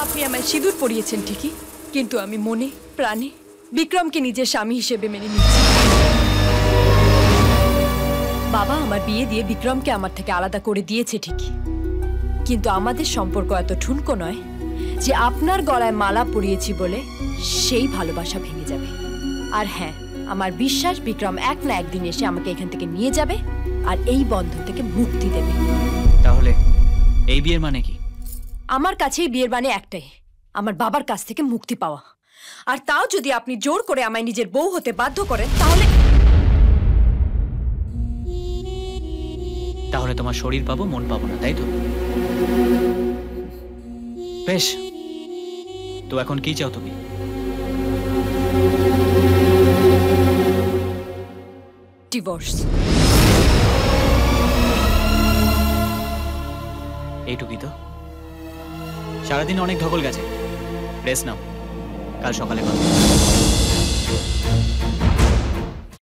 আপনি আমায় সিঁদুর পরিয়েছেন ঠিকই, কিন্তু আমি মনে প্রাণে বিক্রমকে নিজের স্বামী হিসেবে মেনে নিচ্ছি। বাবা আমার বিয়ে দিয়ে বিক্রমকে আমার থেকে আলাদা করে দিয়েছে ঠিকই, কিন্তু আমাদের সম্পর্ক এত ঠুনকো নয় যে আপনার গলায় মালা পরিয়েছি বলে সেই ভালোবাসা ভেঙে যাবে। আর হ্যাঁ, আমার বিশ্বাস বিক্রম এক না একদিন এসে আমাকে এখান থেকে নিয়ে যাবে আর এই বন্ধন থেকে মুক্তি দেবে। তাহলে এই বিয়ের মানে কি? আমার কাছে এই বিয়ের মানে একটাই, আমার বাবার কাছ থেকে মুক্তি পাওয়া। আর তাও যদি আপনি জোর করে আমায় নিজের বউ হতে বাধ্য করেন তাহলে তোমার শরীর পাবো, মন পাবো না, তাই তো? বেশ, তো এখন কি চাও তুমি? ডিভোর্স। এইটুকুই তো? সারাদিন অনেক ধকল গেছে, রেস্ট নাও, কাল সকালে কথা।